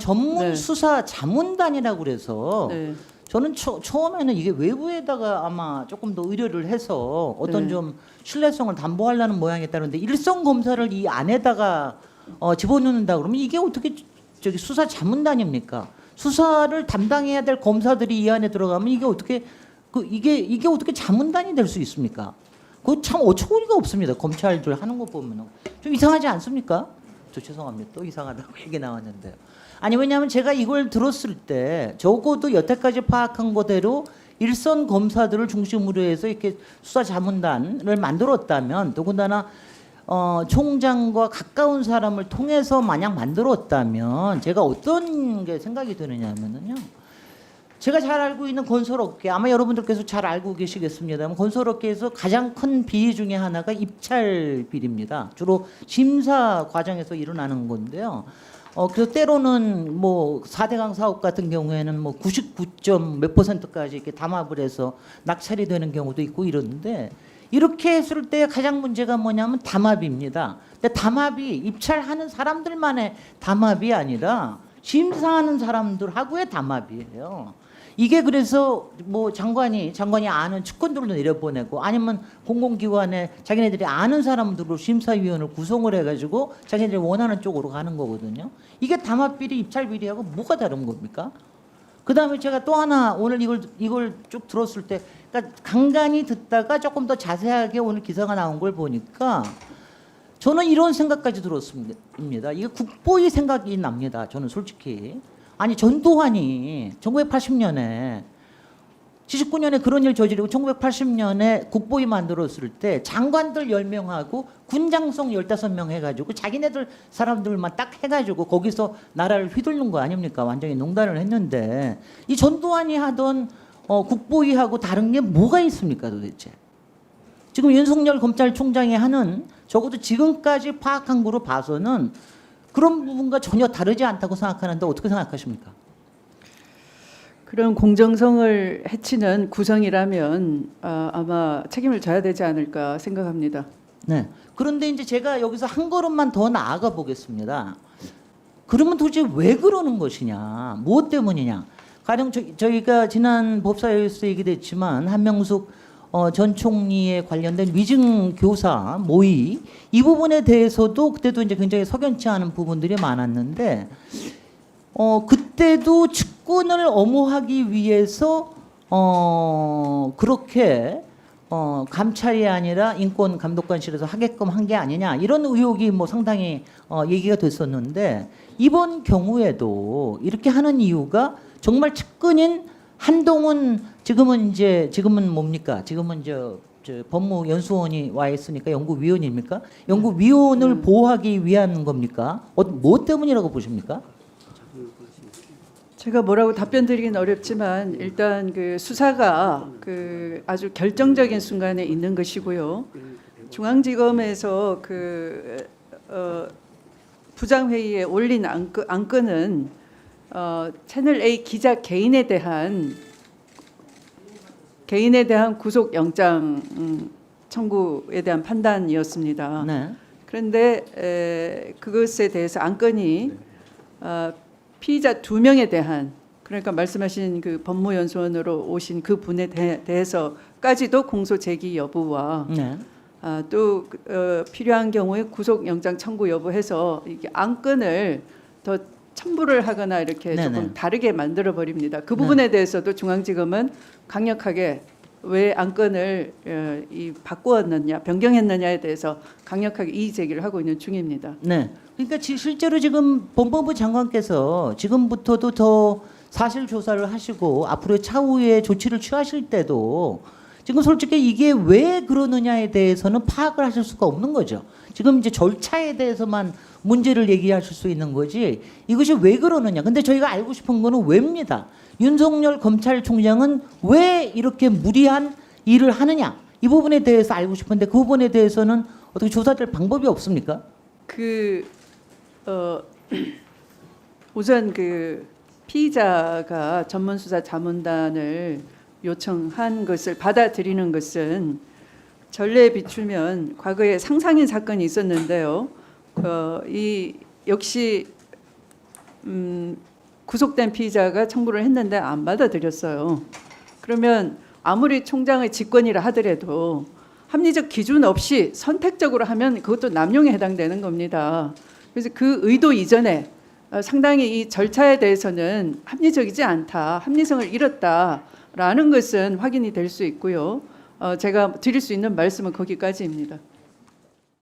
전문 네. 수사 자문단이라고 그래서 네. 저는 처음에는 이게 외부에다가 아마 조금 더 의뢰를 해서 어떤 네. 좀 신뢰성을 담보하려는 모양이었다는데 일선 검사를 이 안에다가 집어넣는다 그러면 이게 어떻게 저기 수사 자문단입니까? 수사를 담당해야 될 검사들이 이 안에 들어가면 이게 어떻게 이게 어떻게 자문단이 될 수 있습니까? 그거 참 어처구니가 없습니다. 검찰들 하는 거 보면 좀 이상하지 않습니까? 저 죄송합니다. 또 이상하다고 얘기 나왔는데요. 아니 왜냐하면 제가 이걸 들었을 때 적어도 여태까지 파악한 거대로 일선 검사들을 중심으로 해서 이렇게 수사 자문단을 만들었다면 더군다나 총장과 가까운 사람을 통해서 만약 만들었다면 제가 어떤 게 생각이 드느냐면요. 제가 잘 알고 있는 건설업계 아마 여러분들께서 잘 알고 계시겠습니다만 건설업계에서 가장 큰 비리 중에 하나가 입찰 비리입니다. 주로 심사 과정에서 일어나는 건데요. 그래서 때로는 뭐 4대강 사업 같은 경우에는 뭐 99점 몇 %까지 이렇게 담합을 해서 낙찰이 되는 경우도 있고 이러는데 이렇게 했을 때 가장 문제가 뭐냐면 담합입니다. 근데 담합이 입찰하는 사람들만의 담합이 아니라 심사하는 사람들하고의 담합이에요. 이게 그래서 뭐 장관이 아는 측근들로 내려보내고 아니면 공공기관에 자기네들이 아는 사람들로 심사위원을 구성을 해가지고 자기네들이 원하는 쪽으로 가는 거거든요. 이게 담합비리, 입찰비리하고 뭐가 다른 겁니까? 그 다음에 제가 또 하나 오늘 이걸 쭉 들었을 때 그러니까 간간히 듣다가 조금 더 자세하게 오늘 기사가 나온 걸 보니까 저는 이런 생각까지 들었습니다. 이게 국보의 생각이 납니다. 저는 솔직히. 아니 전두환이 1980년에 79년에 그런 일 저지르고 1980년에 국보위 만들었을 때 장관들 10명하고 군장성 15명 해가지고 자기네들 사람들만 딱 해가지고 거기서 나라를 휘두르는 거 아닙니까? 완전히 농단을 했는데 이 전두환이 하던 국보위하고 다른 게 뭐가 있습니까 도대체? 지금 윤석열 검찰총장이 하는 적어도 지금까지 파악한 거로 봐서는 그런 부분과 전혀 다르지 않다고 생각하는데 어떻게 생각하십니까? 그런 공정성을 해치는 구성이라면 아마 책임을 져야 되지 않을까 생각합니다. 네. 그런데 이제 제가 여기서 한 걸음만 더 나아가 보겠습니다. 그러면 도대체 왜 그러는 것이냐? 무엇 때문이냐? 가령 저희가 지난 법사위에서 얘기됐지만 한명숙 전 총리에 관련된 위증 교사 모의 이 부분에 대해서도 그때도 이제 굉장히 석연치 않은 부분들이 많았는데 그때도 측근을 엄호하기 위해서 그렇게 감찰이 아니라 인권감독관실에서 하게끔 한 게 아니냐 이런 의혹이 뭐 상당히 얘기가 됐었는데 이번 경우에도 이렇게 하는 이유가 정말 측근인 한동훈 지금은 뭡니까? 지금은 저 법무연수원이 와 있으니까 연구위원입니까? 연구위원을 보호하기 위한 겁니까? 뭐 때문이라고 보십니까? 제가 뭐라고 답변 드리긴 어렵지만 일단 그 수사가 그 아주 결정적인 순간에 있는 것이고요. 중앙지검에서 그 부장회의에 올린 안건은 채널 A 기자 개인에 대한 구속영장 청구에 대한 판단이었습니다. 네. 그런데 그것에 대해서 안건이 피의자 2명에 대한 그러니까 말씀하신 그 법무연수원으로 오신 그 분에 대해서까지도 공소 제기 여부와 네. 또 필요한 경우에 구속영장 청구 여부해서 이게 안건을 더 첨부를 하거나 이렇게 네네. 조금 다르게 만들어 버립니다. 그 부분에 대해서도 중앙지검은 강력하게 왜 안건을 바꾸었느냐, 변경했느냐에 대해서 강력하게 이의 제기를 하고 있는 중입니다. 네. 그러니까 실제로 지금 법무부 장관께서 지금부터도 더 사실 조사를 하시고 앞으로 차후에 조치를 취하실 때도 지금 솔직히 이게 왜 그러느냐에 대해서는 파악을 하실 수가 없는 거죠. 지금 이제 절차에 대해서만 문제를 얘기하실 수 있는 거지 이것이 왜 그러느냐. 근데 저희가 알고 싶은 거는 왜입니다. 윤석열 검찰총장은 왜 이렇게 무리한 일을 하느냐. 이 부분에 대해서 알고 싶은데 그 부분에 대해서는 어떻게 조사될 방법이 없습니까? 우선 그 피의자가 전문수사 자문단을 요청한 것을 받아들이는 것은 전례에 비추면 과거에 상상인 사건이 있었는데요. 이 역시 구속된 피의자가 청구를 했는데 안 받아들였어요. 그러면 아무리 총장의 직권이라 하더라도 합리적 기준 없이 선택적으로 하면 그것도 남용에 해당되는 겁니다. 그래서 그 의도 이전에 상당히 이 절차에 대해서는 합리적이지 않다, 합리성을 잃었다라는 것은 확인이 될 수 있고요. 제가 드릴 수 있는 말씀은 거기까지입니다.